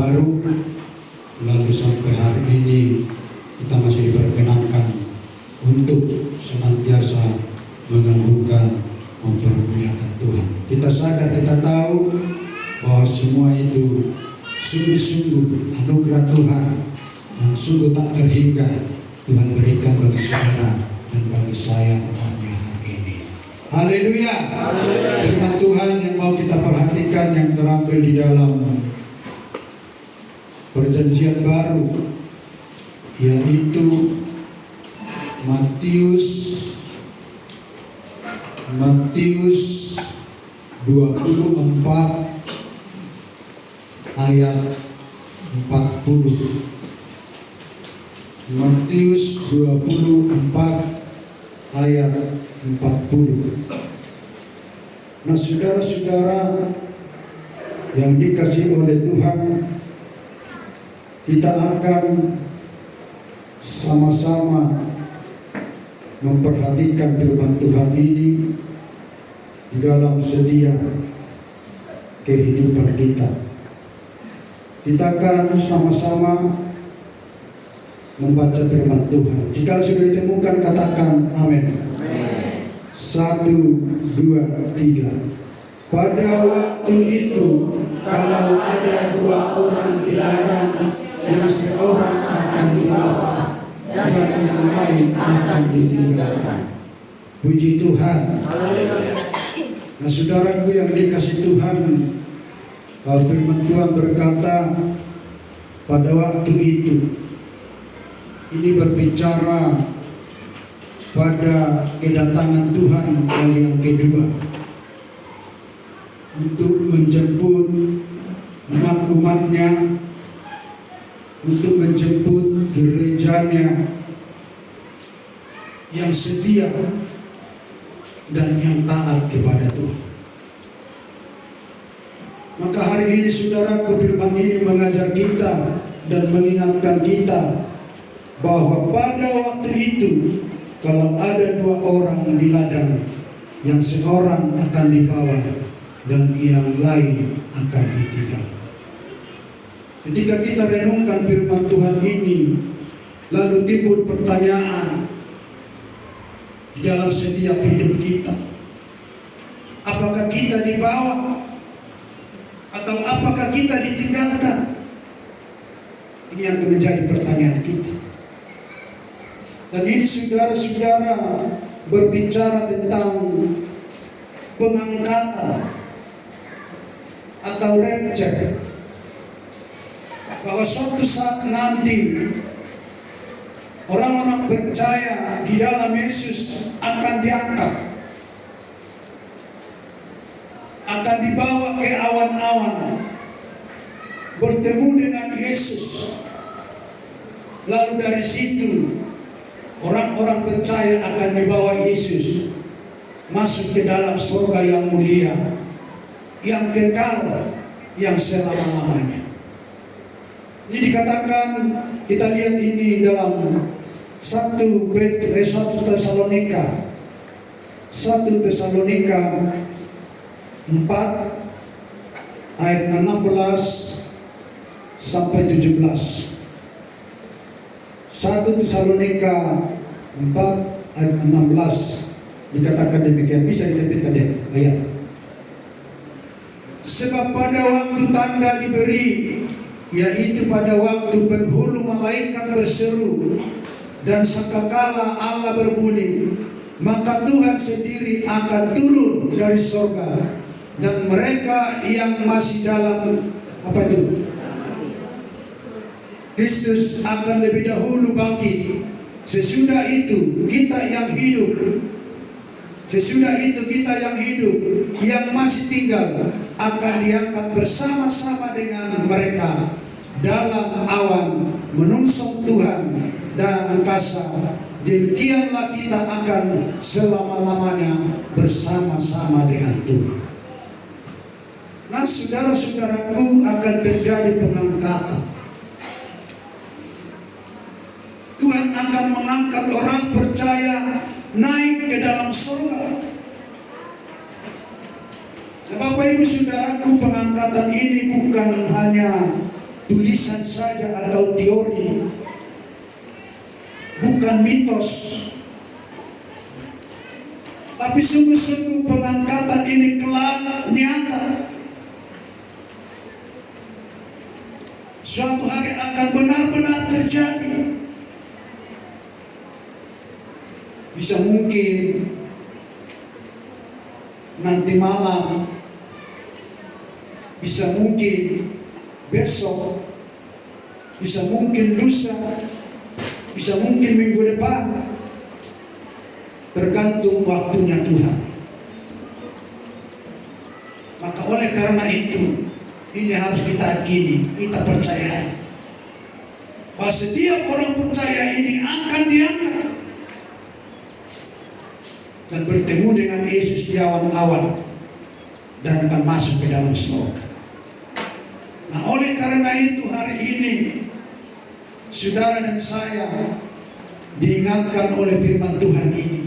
baru, lalu sampai hari ini kita masih diperkenankan untuk senantiasa mengagungkan, mempermuliakan Tuhan. Kita sadar, kita tahu bahwa semua itu sungguh-sungguh anugerah Tuhan yang sungguh tak terhingga Tuhan berikan bagi saudara dan bagi saya umatnya hari ini. Haleluya. Firman Tuhan yang mau kita perhatikan yang terambil di dalam Perjanjian Baru, yaitu Matius 24 ayat 40. Matius 24 ayat 40. Nah, saudara-saudara yang dikasihi oleh Tuhan, kita akan sama-sama memperhatikan firman Tuhan ini di dalam setiap kehidupan kita. Kita akan sama-sama membaca firman Tuhan. Jika sudah ditemukan, katakan amin. 1, 2, 3. Pada waktu itu, kalau ada 2 orang di ladang, yang seorang akan dibawa dan yang lain akan ditinggalkan. Puji Tuhan. Nah, saudaraku yang dikasihi Tuhan, firman Tuhan berkata pada waktu itu, ini berbicara pada kedatangan Tuhan kali yang kedua untuk menjemput umat-umatnya, untuk menjemput gerejanya yang setia dan yang taat kepada Tuhan. Maka hari ini saudaraku, firman ini mengajar kita dan mengingatkan kita bahwa pada waktu itu kalau ada 2 orang di ladang, yang seorang akan dibawa dan yang lain akan ditinggalkan. Ketika kita renungkan firman Tuhan ini, lalu timbul pertanyaan di dalam setiap hidup kita. Apakah kita dibawa atau apakah kita ditinggalkan? Ini yang menjadi pertanyaan kita. Dan ini saudara-saudara berbicara tentang pengangkatan atau rapture, bahwa suatu saat nanti orang-orang percaya di dalam Yesus akan diangkat, akan dibawa ke awan-awan, bertemu dengan Yesus. Lalu dari situ orang-orang percaya akan dibawa Yesus masuk ke dalam surga yang mulia, yang kekal, yang selama-lamanya. Ini dikatakan, kita lihat ini dalam 1 Tesalonika 4 ayat 16 sampai 17. 1 Tesalonika 4 ayat 16 dikatakan demikian. Bisa diterbitkan deh ayat. Sebab pada waktu tanda diberi, yaitu pada waktu penghulu malaikat berseru dan sakakala Allah berbunyi, maka Tuhan sendiri akan turun dari surga, dan mereka yang masih dalam apa itu? Kristus akan lebih dahulu bangkit. Sesudah itu kita yang hidup, yang masih tinggal akan diangkat bersama-sama dengan mereka dalam awan menungsong Tuhan dan angkasa. Demikianlah kita akan selama-lamanya bersama-sama dengan Tuhan. Nah, saudara-saudaraku, akan terjadi pengangkatan. Tuhan akan mengangkat orang percaya naik ke dalam surga. Nah, Bapak Ibu Saudaraku, pengangkatan ini bukan hanya tulisan saja atau teori, bukan mitos. Tapi sungguh-sungguh pengangkatan ini kelak nyata. Suatu hari akan benar-benar terjadi. Bisa mungkin nanti malam, bisa mungkin besok, bisa mungkin lusa, bisa mungkin minggu depan, tergantung waktunya Tuhan. Maka oleh karena itu, ini harus kita yakini, kita percaya bahwa setiap orang percaya ini akan diangkat dan bertemu dengan Yesus di awan-awan dan akan masuk ke dalam surga. Nah, oleh karena itu hari ini saudara dan saya diingatkan oleh firman Tuhan ini.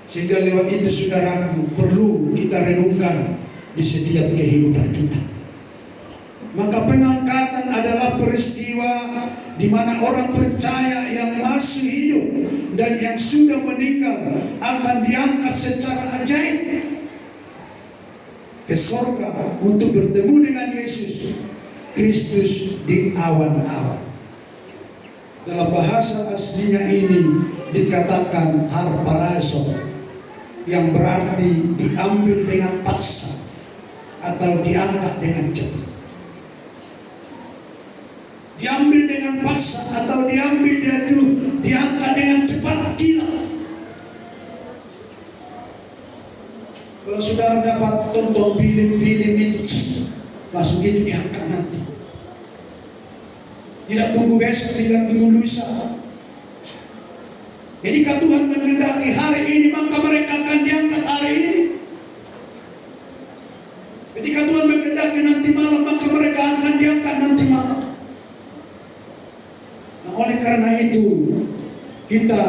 Sehingga lewat itu saudaraku perlu kita renungkan di setiap kehidupan kita. Maka pengangkatan adalah peristiwa di mana orang percaya yang masih hidup dan yang sudah meninggal akan diangkat secara ajaib ke surga untuk bertemu dengan Yesus Kristus di awan-awan. Dalam bahasa aslinya ini dikatakan harparaso, yang berarti diambil dengan paksa atau diangkat dengan cepat. Diambil dengan paksa atau diangkat dengan cepat kilat. Kalau saudara dapat tonton film-film itu, langsung gitu diangkat nanti. Tidak tunggu besok, tidak tunggu lusa. Jadi kalau Tuhan menghendaki hari ini, maka mereka akan diangkat hari ini. Ketika Tuhan menghendaki nanti malam, maka mereka akan diangkat nanti malam. Nah, oleh karena itu kita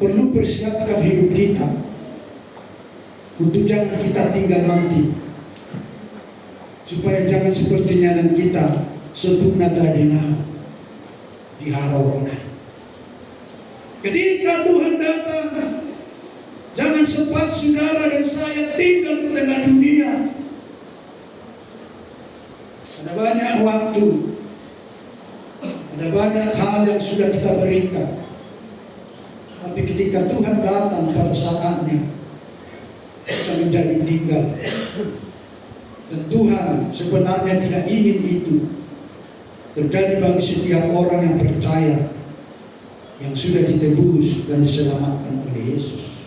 perlu persiapkan hidup kita untuk jangan kita tinggal nanti, supaya jangan seperti nyalan kita sebutna gadinga di harorona. Ketika Tuhan datang, jangan sempat saudara dan saya tinggal di tengah dunia. Ada banyak waktu, ada banyak hal yang sudah kita berikan. Tapi ketika Tuhan datang pada saatnya, kita menjadi tinggal. Dan Tuhan sebenarnya tidak ingin itu terjadi bagi setiap orang yang percaya, yang sudah ditebus dan diselamatkan oleh Yesus.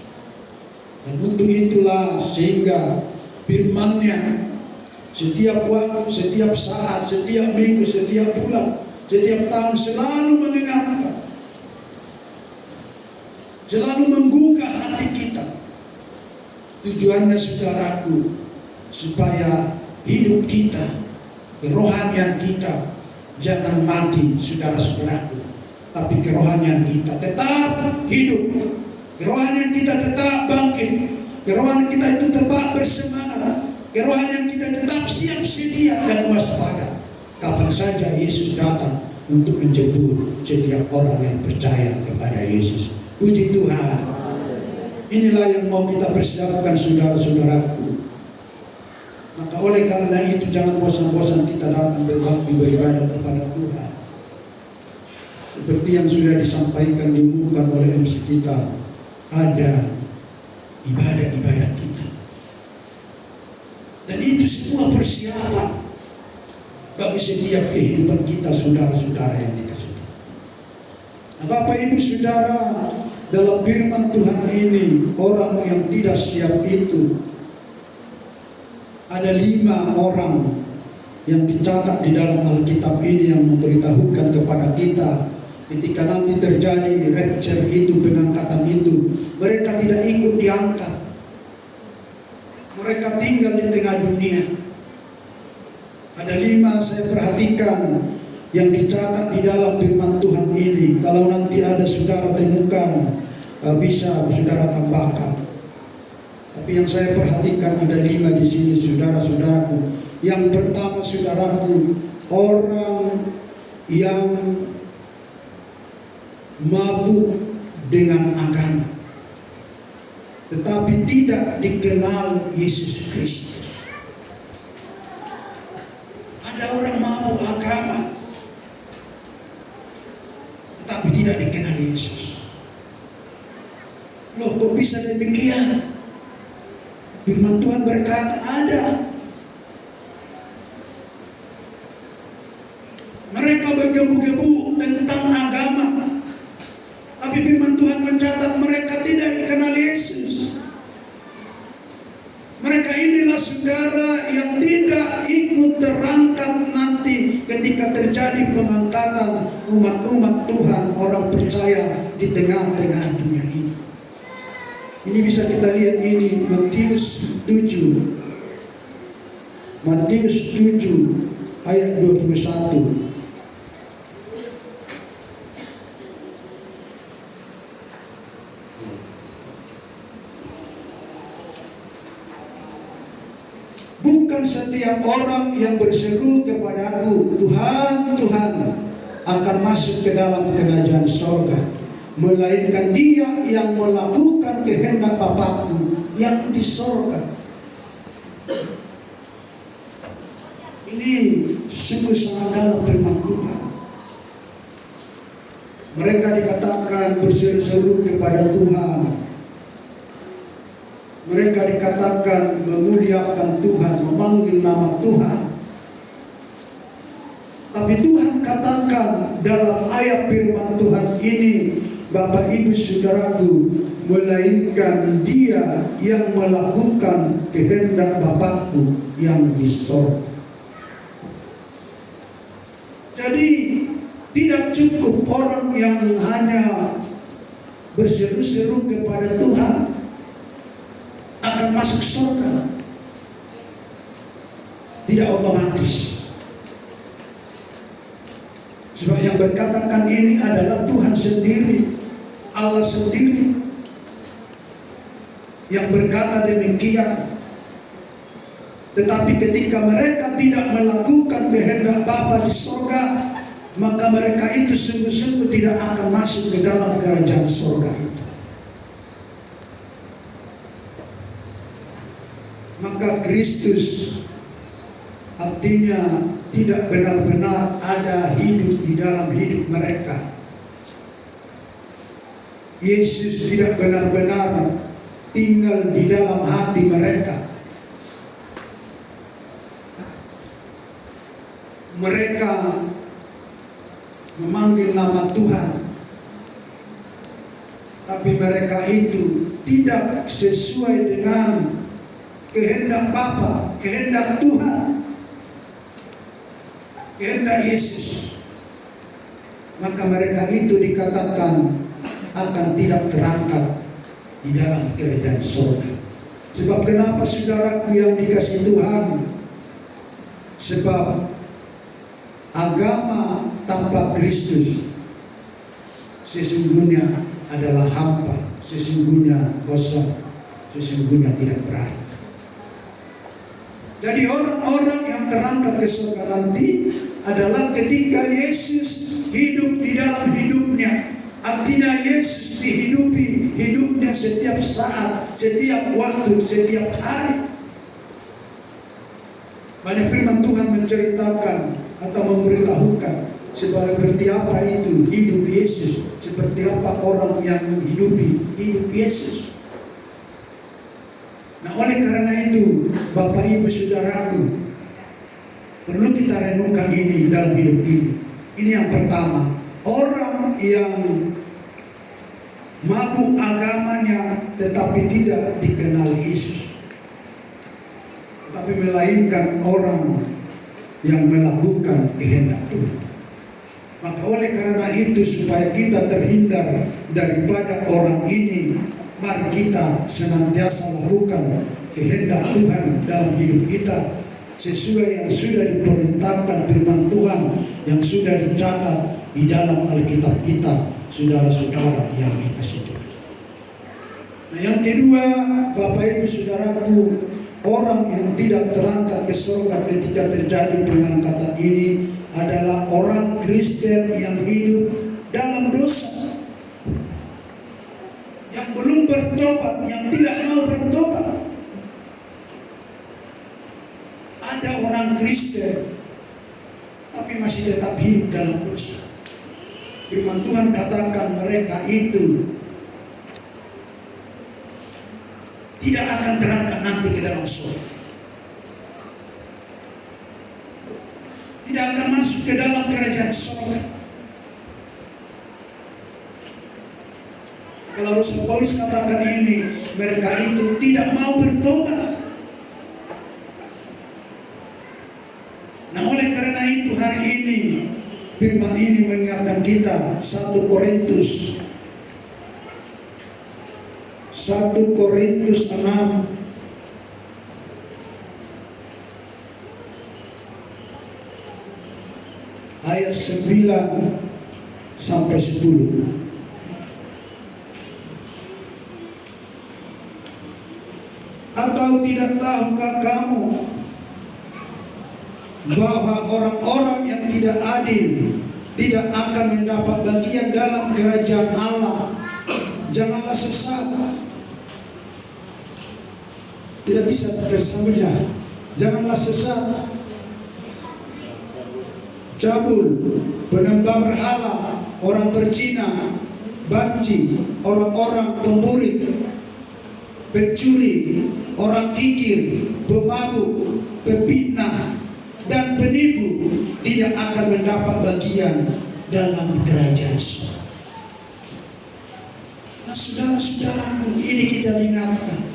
Dan untuk itulah sehingga firman-Nya setiap waktu, setiap saat, setiap minggu, setiap bulan, setiap tahun selalu mengingatkan, selalu menggugah hati kita. Tujuannya saudaraku, supaya hidup kita, kerohanian kita jangan mati saudara-saudaraku, tapi kerohanian kita tetap hidup, kerohanian kita tetap bangkit, kerohanian kita itu tetap bersemangat, kerohanian kita tetap siap sedia dan waspada kapan saja Yesus datang untuk menjemput setiap orang yang percaya kepada Yesus. Puji Tuhan. Inilah yang mau kita persiapkan saudara-saudaraku. Maka oleh karena itu jangan bosan-bosan kita datang berbakti beribadah kepada Tuhan. Seperti yang sudah disampaikan, diumumkan oleh MC kita, ada ibadah-ibadah kita. Dan itu semua persiapan bagi setiap kehidupan kita, saudara-saudara yang dikasihi. Nah, Bapak Ibu Saudara, dalam firman Tuhan ini, orang yang tidak siap itu ada 5 orang yang dicatat di dalam Alkitab ini yang memberitahukan kepada kita ketika nanti terjadi rapture itu, pengangkatan itu, mereka tidak ikut diangkat. Mereka tinggal di tengah dunia. Ada 5 saya perhatikan yang dicatat di dalam firman Tuhan ini. Kalau nanti ada saudara temukan, bisa saudara tambahkan. Tapi yang saya perhatikan ada 5 di sini, saudara-saudaraku. Yang pertama saudaraku, orang yang mabuk dengan agama tetapi tidak dikenal Yesus Kristus. Ada orang mabuk agama tetapi tidak dikenal Yesus. Loh, kok bisa demikian? Firman Tuhan berkata ada. Mereka bergebu-gebu tentang agama, tapi firman Tuhan mencatat mereka tidak kenal Yesus. Mereka inilah saudara yang tidak ikut terangkat nanti ketika terjadi pengangkatan umat-umat Tuhan, orang percaya di tengah-tengah dunia ini. Ini bisa kita lihat ini Matius 7. Matius 7 ayat 21. Bukan setiap orang yang berseru kepadaku, Tuhan, Tuhan, akan masuk ke dalam kerajaan sorga, melainkan dia yang melakukan kehendak Bapakku yang di sorga. Ini sungguh sangat dalam firman Tuhan. Mereka dikatakan berseru-seru kepada Tuhan. Mereka dikatakan memuliakan Tuhan, memanggil nama Tuhan. Tapi Tuhan katakan dalam ayat firman Tuhan ini, Bapak Ibu Saudaraku, melainkan dia yang melakukan kehendak Bapakku yang di sorga. Jadi tidak cukup orang yang hanya berseru-seru kepada Tuhan akan masuk surga. Tidak otomatis. Sebab yang berkatakan ini adalah Tuhan sendiri, Allah sendiri yang berkata demikian. Tetapi ketika mereka tidak melakukan kehendak Bapa di surga, maka mereka itu sungguh-sungguh tidak akan masuk ke dalam kerajaan surga itu. Maka Kristus artinya tidak benar-benar ada hidup di dalam hidup mereka. Yesus tidak benar-benar tinggal di dalam hati mereka. Mereka memanggil nama Tuhan, tapi mereka itu tidak sesuai dengan kehendak Bapa, kehendak Tuhan, kehendak Yesus. Maka mereka itu dikatakan akan tidak terangkat di dalam kerajaan surga. Sebab kenapa saudaraku yang dikasihi Tuhan? Sebab agama tanpa Kristus sesungguhnya adalah hampa, sesungguhnya kosong, sesungguhnya tidak berarti. Jadi orang-orang yang terangkat ke surga nanti adalah ketika Yesus hidup di dalam hidupnya. Artinya Yesus dihidupi hidupnya setiap saat, setiap waktu, setiap hari. Banyak firman Tuhan menceritakan atau memberitahukan seperti apa itu hidup Yesus, seperti apa orang yang menghidupi hidup Yesus. Nah, oleh karena itu, Bapak Ibu Saudaraku, perlu kita renungkan ini dalam hidup ini. Ini yang pertama, orang yang mabuk agamanya tetapi tidak dikenal Yesus, tetapi melainkan orang yang melakukan kehendak Tuhan. Maka oleh karena itu, supaya kita terhindar daripada orang ini, mari kita senantiasa lakukan kehendak Tuhan dalam hidup kita sesuai yang sudah diperintahkan firman Tuhan yang sudah dicatat di dalam Alkitab kita, saudara-saudara yang dikasihi Tuhan. Nah, yang kedua, Bapak Ibu Saudaraku, orang yang tidak terangkat ke surga ketika terjadi pengangkatan ini adalah orang Kristen yang hidup dalam dosa, yang belum bertobat, yang tidak mau bertobat. Ada orang Kristen tapi masih tetap hidup dalam dosa. Firman Tuhan katakan mereka itu tidak akan terangkat nanti ke dalam surga, tidak akan masuk ke dalam kerajaan surga. Kalau Rasul Paulus katakan ini, mereka itu tidak mau bertobat. Nah, oleh karena itu hari ini firman ini mengingatkan kita 1 Korintus 6 ayat 9 sampai 10. Atau tidak tahukah kamu bahwa orang-orang yang tidak adil tidak akan mendapat bagian dalam kerajaan Allah? Janganlah sesat. Tidak bisa tersambungnya. Janganlah sesat. Cabul, penyembah berhala, orang berzina, banci, orang-orang pemburi, pencuri, orang kikir, pemabuk, pefitnah, dan penipu tidak akan mendapat bagian dalam kerajaan surga. Nah, saudara-saudaraku, ini kita ingatkan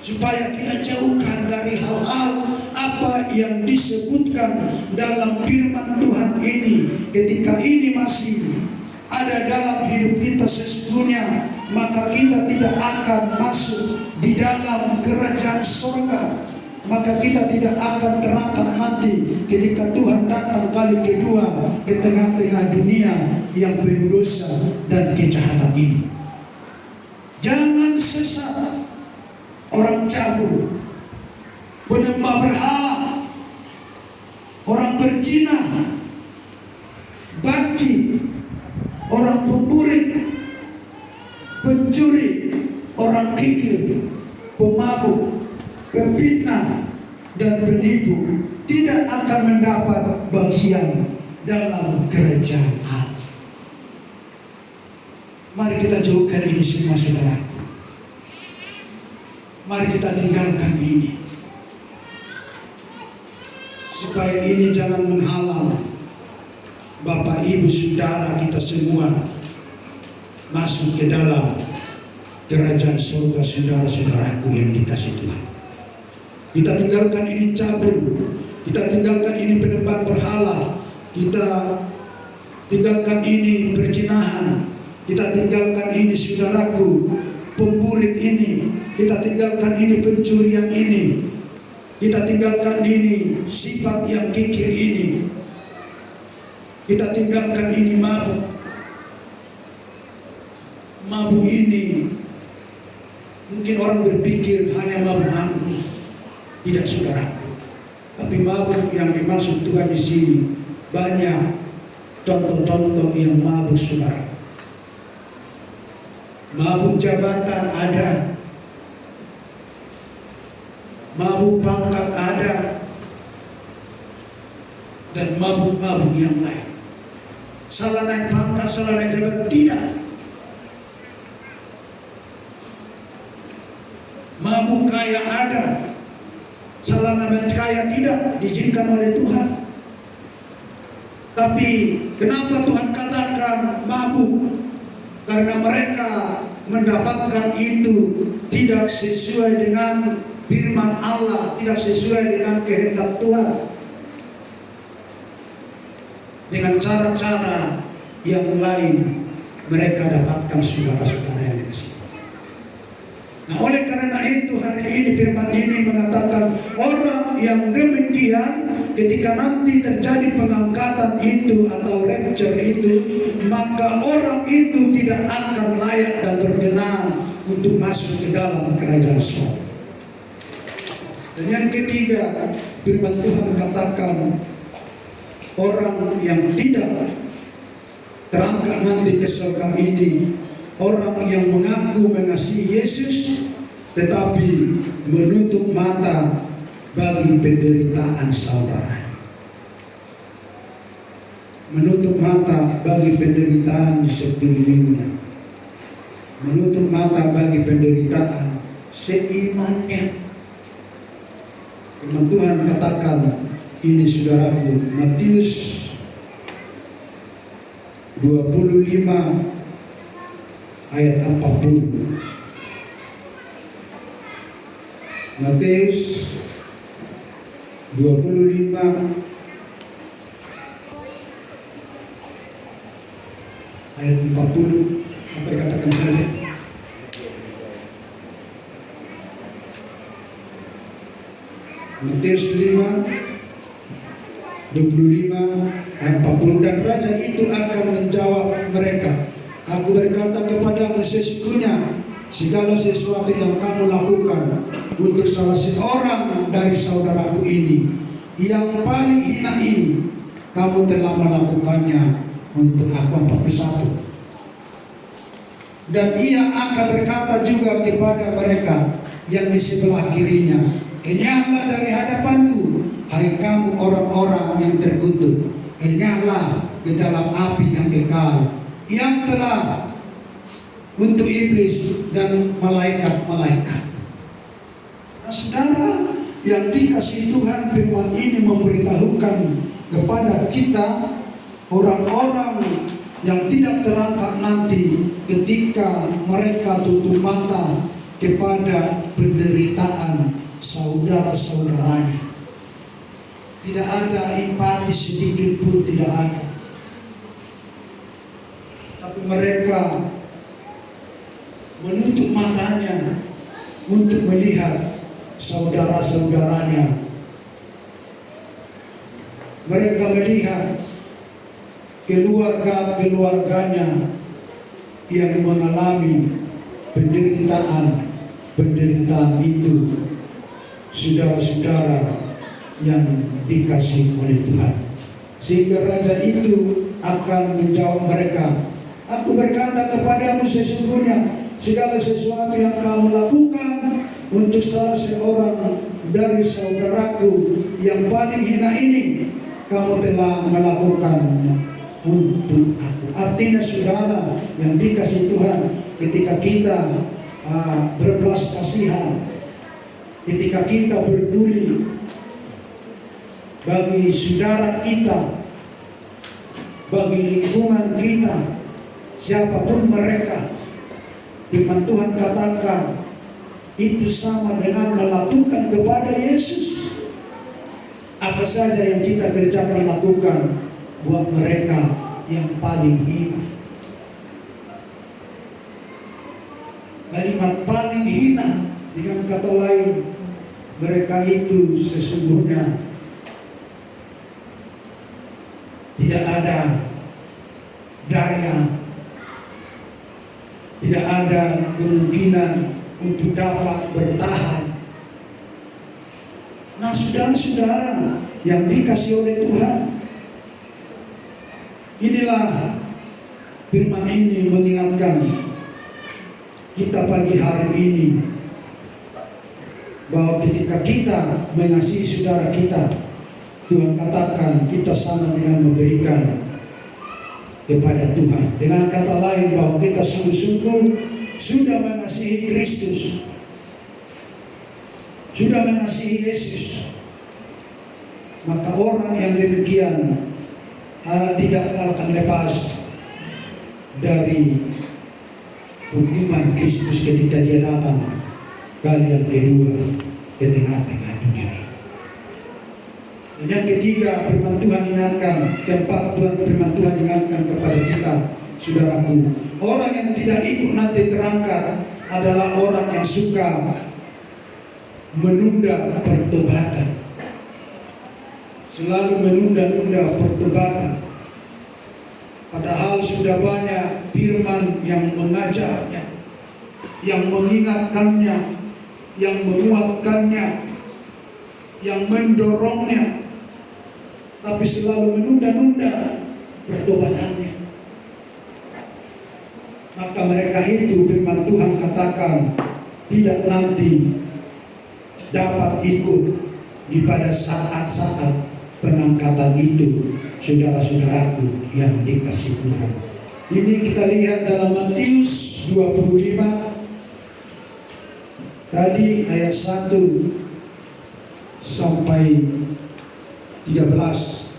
supaya kita jauhkan dari hal-hal apa yang disebutkan dalam firman Tuhan ini. Ketika ini masih ada dalam hidup kita sesungguhnya, maka kita tidak akan masuk di dalam kerajaan surga. Maka kita tidak akan terangkat nanti ketika Tuhan datang kali kedua ke tengah-tengah dunia yang penuh dosa dan kejahatan ini. Jangan sesat. Orang cabul, penyembah berhala, orang berzina, banci, orang pemburi, pencuri, orang kikir, pemabuk, pefitnah, dan penipu tidak akan mendapat bagian dalam kerajaan Allah. Mari kita jauhkan ini semua, saudara. Mari kita tinggalkan ini, supaya ini jangan menghalang Bapak Ibu Saudara kita semua masuk ke dalam kerajaan surga. Saudara-saudaraku yang dikasihi Tuhan, kita tinggalkan ini cabul, kita tinggalkan ini penyembah berhala, kita tinggalkan ini perzinahan, kita tinggalkan ini saudaraku pemburit ini, kita tinggalkan ini pencurian ini, kita tinggalkan ini sifat yang kikir ini, kita tinggalkan ini mabuk. Mabuk ini mungkin orang berpikir hanya mabuk anggur, tidak saudaraku. Tapi mabuk yang dimaksud Tuhan di sini banyak contoh-contoh yang mabuk, saudara. Mabuk jabatan ada, mabuk pangkat ada, dan mabuk-mabuk yang lain. Salah naik pangkat, salah naik jabatan, tidak. Mabuk kaya ada, salah naik kaya tidak, diizinkan oleh Tuhan. Tapi kenapa Tuhan katakan mabuk? Karena mereka mendapatkan itu tidak sesuai dengan firman Allah, tidak sesuai dengan kehendak Tuhan, dengan cara-cara yang lain mereka dapatkan, saudara-saudara yang dikasihi. Nah, oleh karena itu hari ini firman ini mengatakan orang yang demikian ketika nanti terjadi pengangkatan itu atau rapture itu, maka orang itu tidak akan layak dan berkenan untuk masuk ke dalam kerajaan surga. Dan yang ketiga, firman Tuhan katakan orang yang tidak terangkat nanti ke surga ini, orang yang mengaku mengasihi Yesus tetapi menutup mata bagi penderitaan saudara. Menutup mata bagi penderitaan di sekelilingnya. Menutup mata bagi penderitaan seimannya. Firman Tuhan katakan ini saudaraku, Matius 25 ayat 40. Matius 25 ayat 40. Apa dikatakan sana? Matius 25 ayat 40. Dan raja itu akan menjawab mereka, aku berkata kepadamu, sesungguhnya segala sesuatu yang kamu lakukan untuk salah seorang dari saudaraku ini, yang paling hina ini, kamu telah melakukannya untuk aku. 41. Dan ia akan berkata juga kepada mereka yang di sebelah kirinya, enyahlah dari hadapanku, hai kamu orang-orang yang terkutuk, enyahlah ke dalam api yang kekal, yang telah untuk iblis dan malaikat-malaikat. Nah saudara yang dikasihi Tuhan, firman ini memberitahukan kepada kita orang-orang yang tidak terangkat nanti ketika mereka tutup mata kepada penderitaan saudara-saudaranya. Tidak ada empati sedikit pun, tidak ada. Tapi mereka menutup matanya untuk melihat saudara-saudaranya. Mereka melihat keluarga-keluarganya yang mengalami penderitaan itu. Saudara-saudara yang dikasihi oleh Tuhan, sehingga raja itu akan menjawab mereka, aku berkata kepadamu, sesungguhnya segala sesuatu yang kamu lakukan untuk salah seorang dari saudaraku yang paling hina ini, kamu telah melakukannya untuk aku. Artinya saudara yang dikasihi Tuhan, ketika kita berbelas kasihan, ketika kita peduli bagi saudara kita, bagi lingkungan kita, siapapun mereka, firman Tuhan katakan itu sama dengan melakukan kepada Yesus. Apa saja yang kita kerjakan, lakukan buat mereka yang paling hina. Kalimat paling hina, dengan kata lain, mereka itu sesungguhnya tidak ada daya, tidak ada kemungkinan untuk dapat bertahan. Nah saudara-saudara yang dikasihi oleh Tuhan, inilah firman ini mengingatkan kita pagi hari ini bahwa ketika kita mengasihi saudara kita, Tuhan katakan kita sama dengan memberikan kepada Tuhan. Dengan kata lain, bahwa kita sungguh-sungguh sudah mengasihi Kristus, sudah mengasihi Yesus, maka orang yang demikian tidak akan lepas dari hukuman Kristus ketika dia datang kali yang kedua ke tengah-tengah dunia ini. Dan yang ketiga, firman Tuhan ingatkan, keempat, firman Tuhan ingatkan kepada kita, saudaraku, orang yang tidak ikut nanti terangkat adalah orang yang suka menunda pertobatan. Selalu menunda-nunda pertobatan. Padahal sudah banyak firman yang mengajarnya, yang mengingatkannya, yang menguatkannya yang mendorongnya, tapi selalu menunda-nunda pertobatannya. Maka mereka itu firman Tuhan katakan tidak nanti dapat ikut di pada saat-saat pengangkatan itu, saudara-saudaraku yang dikasihi Tuhan. Ini kita lihat dalam Matius 25 tadi ayat 1 sampai 13.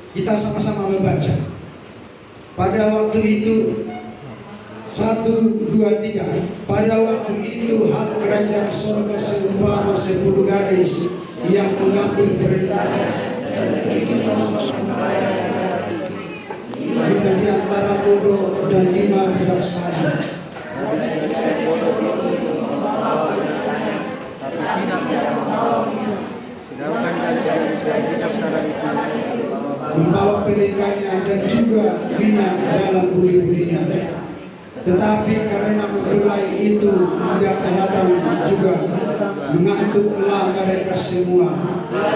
Kita sama-sama membaca. Pada waktu itu 1, 2, 3. Pada waktu itu hak kerajaan surga seumpama 10 gadis yang mengambil perintah di antara bodoh dan 5 bijaksana. Sedangkan gadis-gadis yang bijaksana itu membawa pelikannya dan juga minyak dalam buli-bulinya. Tetapi karena mempelai itu tidak datang juga, mengantuklah mereka semua.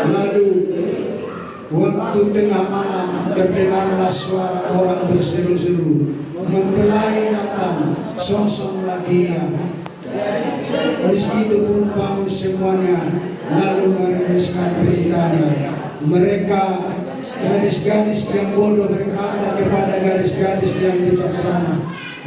Lalu waktu tengah malam terdengarlah suara orang berseru-seru, mempelai datang, songsonglah dia. Gadis itu pun bangun semuanya, lalu meriliskan beritanya. Mereka gadis-gadis yang bodoh berkata kepada gadis-gadis yang bijaksana,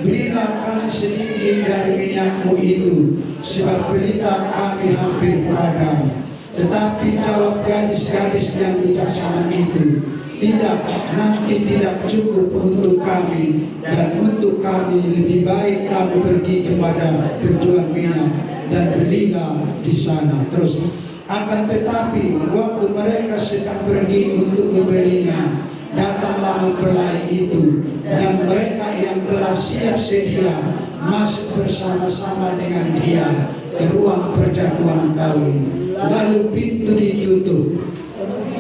berilah kami sedikit dari minyakmu itu, sebab pelita kami hampir padam. Tetapi jawab gadis-gadis yang bijaksana itu, tidak, nanti tidak cukup untuk kami, dan untuk kami lebih baik kamu pergi kepada penjual minyak dan belilah di sana. Terus, akan tetapi waktu mereka sedang pergi untuk membelinya, datanglah mempelai itu, dan mereka yang telah siap sedia masuk bersama-sama dengan dia ke ruang perjamuan kawin. Lalu pintu ditutup.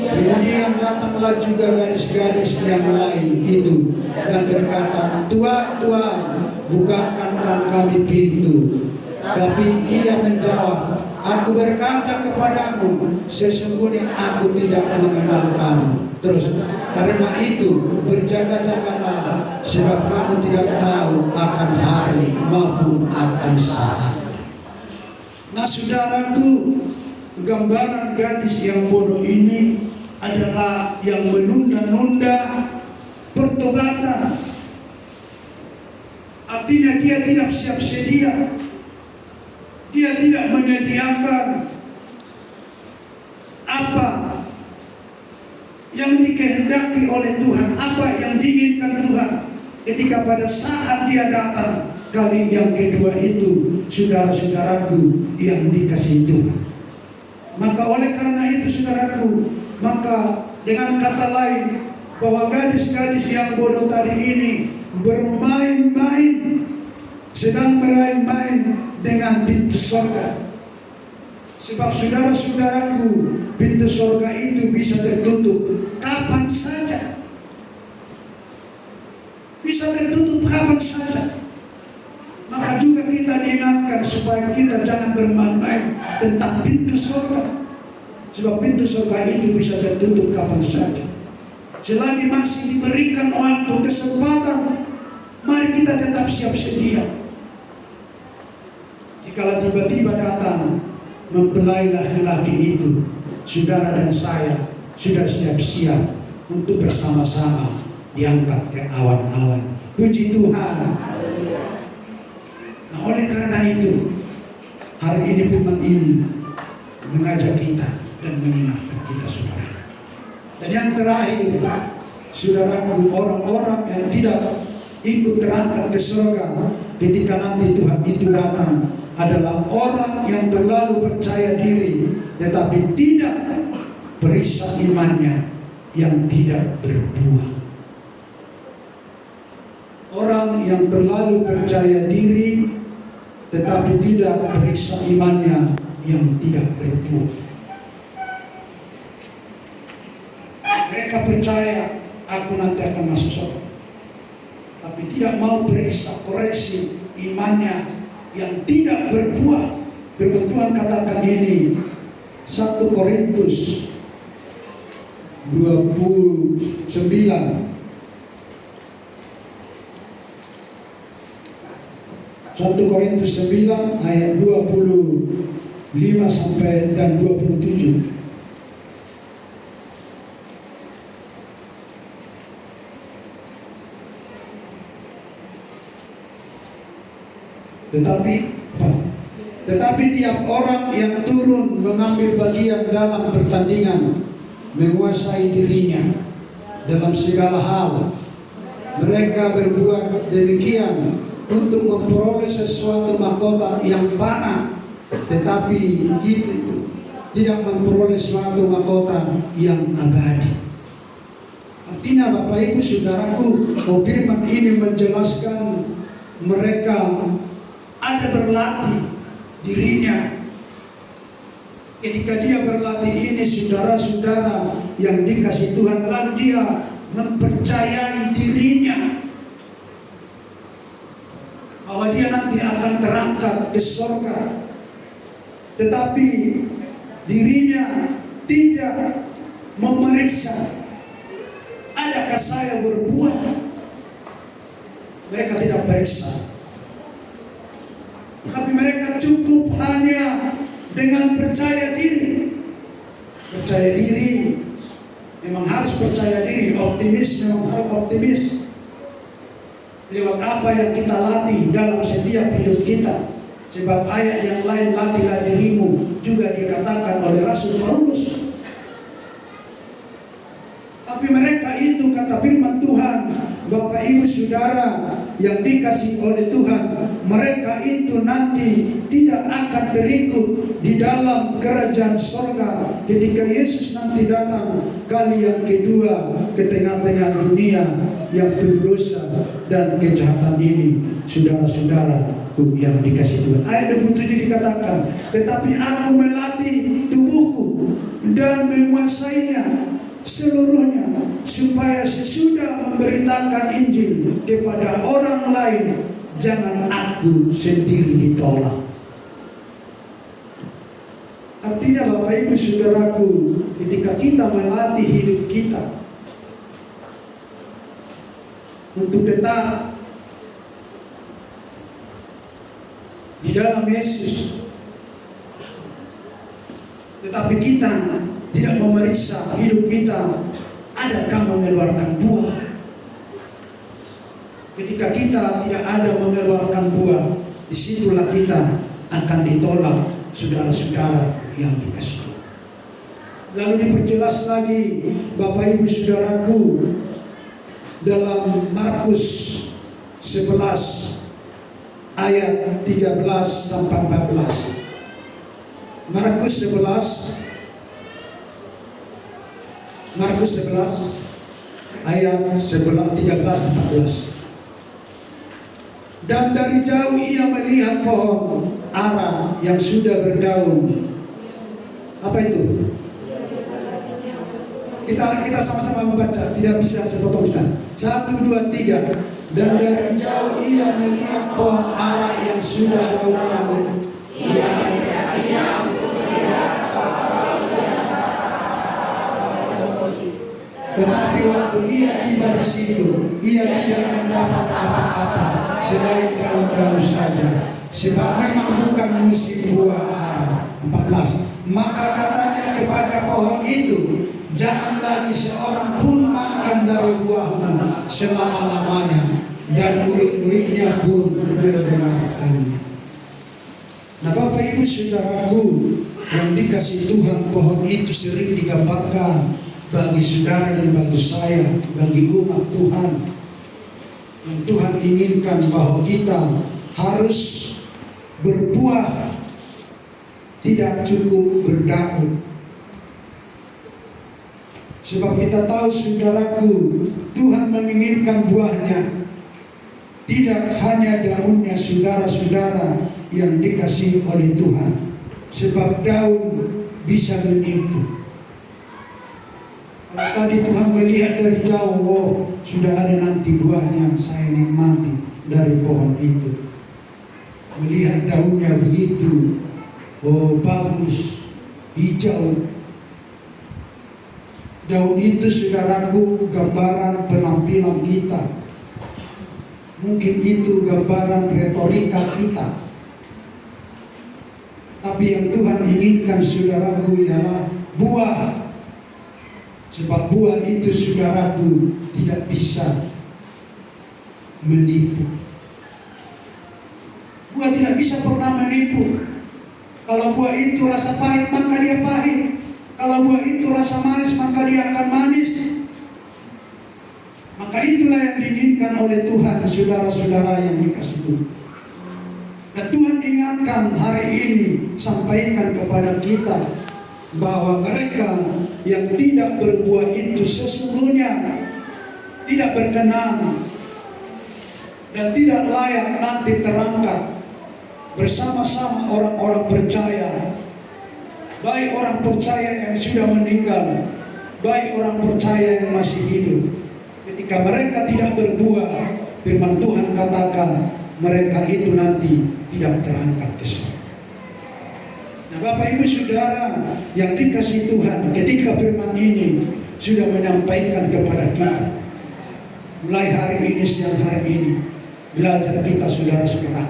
Kemudian datanglah juga gadis-gadis yang lain itu dan berkata, Tuhan, Tuhan, bukakan kami pintu. Tapi ia menjawab, aku berkata kepadamu, sesungguhnya aku tidak mengenal kamu. Terus, karena itu berjaga-jagalah, sebab kamu tidak tahu akan hari maupun akan saat. Nah, saudaraku, gambaran gadis yang bodoh ini adalah yang menunda-nunda pertobatan. Artinya dia tidak siap sedia. Dia tidak menyediakan apa yang dikehendaki oleh Tuhan, apa yang diinginkan Tuhan. Ketika pada saat dia datang kali yang kedua itu, saudara-saudaraku yang dikasihi Tuhan. Maka oleh karena itu saudaraku, maka dengan kata lain, bahwa gadis-gadis yang bodoh tadi ini bermain-main, sedang bermain-main dengan pintu surga. Sebab saudara-saudaraku, pintu surga itu bisa tertutup kapan saja. Bisa tertutup kapan saja. Maka juga kita diingatkan supaya kita jangan bermain-main tentang pintu surga. Sebab pintu surga itu bisa tertutup kapan saja. Selagi masih diberikan waktu, kesempatan, mari kita tetap siap sedia. Kalau tiba-tiba datang mempelai laki-laki itu, saudara dan saya sudah siap-siap untuk bersama-sama diangkat ke awan-awan. Puji Tuhan. Nah, oleh karena itu, hari ini firman ini mengajak kita dan mengingatkan kita, saudara. Dan yang terakhir, saudaraku, orang-orang yang tidak ikut terangkat ke surga ketika nanti Tuhan itu datang adalah orang yang terlalu percaya diri tetapi tidak periksa imannya yang tidak berbuah. orang yang terlalu percaya diri tetapi tidak periksa imannya yang tidak berbuah. Mereka percaya aku nanti akan masuk surga, tapi tidak mau periksa koreksi imannya yang tidak berbuah. Firman Tuhan katakan ini 1 Korintus 29 1 Korintus 9 ayat 25 sampai dan 27. Tetapi tiap orang yang turun mengambil bagian dalam pertandingan menguasai dirinya dalam segala hal. Mereka berbuat demikian untuk memperoleh sesuatu mahkota yang fana, tetapi kita tidak memperoleh suatu mahkota yang abadi. Artinya Bapak Ibu Saudaraku, firman ini menjelaskan mereka ada berlatih dirinya. Ketika dia berlatih ini, saudara-saudara yang dikasih Tuhan, lalu dia mempercayai dirinya bahwa dia nanti akan terangkat ke surga, tetapi dirinya tidak memeriksa, adakah saya berbuah? Mereka tidak periksa, tapi mereka cukup hanya dengan percaya diri. Percaya diri memang harus percaya diri, optimis memang harus optimis. Lewat apa yang kita latih dalam setiap hidup kita. Sebab ayat yang lain, latihlah dirimu, juga dikatakan oleh Rasul Paulus. Tapi mereka itu, kata firman Tuhan, Bapak Ibu Saudara yang dikasih oleh Tuhan, mereka itu nanti tidak akan terikut di dalam kerajaan surga ketika Yesus nanti datang kali yang kedua ke tengah-tengah dunia yang penuh dosa dan kejahatan ini. Saudara-saudaraku yang dikasih Tuhan, ayat 27 dikatakan, tetapi aku melatih tubuhku dan menguasainya seluruhnya, supaya sesudah memberitakan Injil kepada orang lain, jangan aku sendiri ditolak. Artinya Bapak Ibu Saudaraku, ketika kita melatih hidup kita untuk tetap di dalam Yesus, tetapi kita tidak memeriksa hidup kita, adakah mengeluarkan buah? Ketika kita tidak ada mengeluarkan buah, disitulah kita akan ditolak, saudara-saudara yang dikasih Tuhan. Lalu diperjelas lagi Bapak Ibu Saudaraku dalam Markus 11 ayat 13 sampai 14. Markus 11 ayat 13-14. Dan dari jauh ia melihat pohon ara yang sudah berdaun. Apa itu? Kita sama-sama membaca, tidak bisa sepotong Ustaz. 1, 2, 3. Dan dari jauh ia melihat pohon ara yang sudah daunnya berdaun. Tetapi waktu ia tiba di situ, ia tidak mendapat apa-apa selain daun-daun saja, sebab memang bukan musim buah ara. 14. Maka katanya kepada pohon itu, jangan lagi seorang pun makan dari buahmu selama-lamanya. Dan murid-muridnya pun mendengarkannya. Nah Bapak Ibu Saudaraku yang dikasih Tuhan, pohon itu sering digambarkan bagi saudara dan bagi saya, bagi umat Tuhan, yang Tuhan inginkan bahwa kita harus berbuah, tidak cukup berdaun. Sebab kita tahu saudaraku, Tuhan menginginkan buahnya. tidak hanya daunnya saudara-saudara yang dikasihi oleh Tuhan, sebab daun bisa menipu. Kalau tadi Tuhan melihat dari jauh, oh sudah ada nanti buahnya, saya nikmati dari pohon itu. Melihat daunnya begitu, oh bagus, hijau. Daun itu saudaraku gambaran penampilan kita. Mungkin itu gambaran retorika kita. Tapi yang Tuhan inginkan saudaraku ialah buah. Sebab buah itu saudaraku tidak bisa menipu. Buah tidak bisa pernah menipu. Kalau buah itu rasa pahit, maka dia pahit. Kalau buah itu rasa manis, maka dia akan manis. Maka itulah yang diinginkan oleh Tuhan, saudara-saudara yang dikasihi Tuhan. Dan Tuhan ingatkan hari ini, sampaikan kepada kita bahwa mereka yang tidak berbuah itu sesungguhnya tidak berkenan dan tidak layak nanti terangkat bersama-sama orang-orang percaya, baik orang percaya yang sudah meninggal, baik orang percaya yang masih hidup. Ketika mereka tidak berbuah, firman Tuhan katakan mereka itu nanti tidak terangkat ke surga. Nah, Bapak Ibu Saudara yang dikasihi Tuhan, ketika firman ini sudah menyampaikan kepada kita, mulai hari ini, siang hari ini, belajar kita saudara-saudara,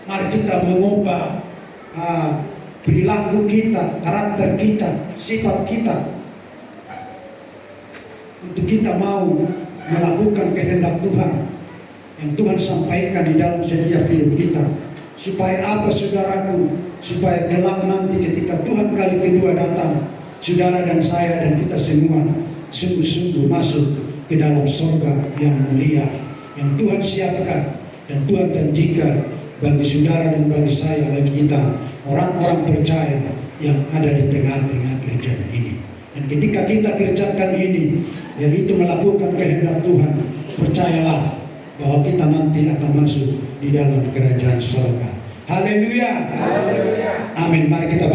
mari kita mengubah perilaku kita, karakter kita, sifat kita, untuk kita mau melakukan kehendak Tuhan yang Tuhan sampaikan di dalam setiap hidup kita. Supaya apa saudaraku? Supaya kelak nanti ketika Tuhan kali kedua datang, saudara dan saya dan kita semua sungguh-sungguh masuk ke dalam surga yang mulia yang Tuhan siapkan dan Tuhan janjikan bagi saudara dan bagi saya, bagi kita orang-orang percaya yang ada di tengah-tengah kerjaan ini. Dan ketika kita kerjakan ini, yaitu melakukan kehendak Tuhan, percayalah bahwa kita nanti akan masuk di dalam kerajaan surga. Haleluya. Amin. Mari kita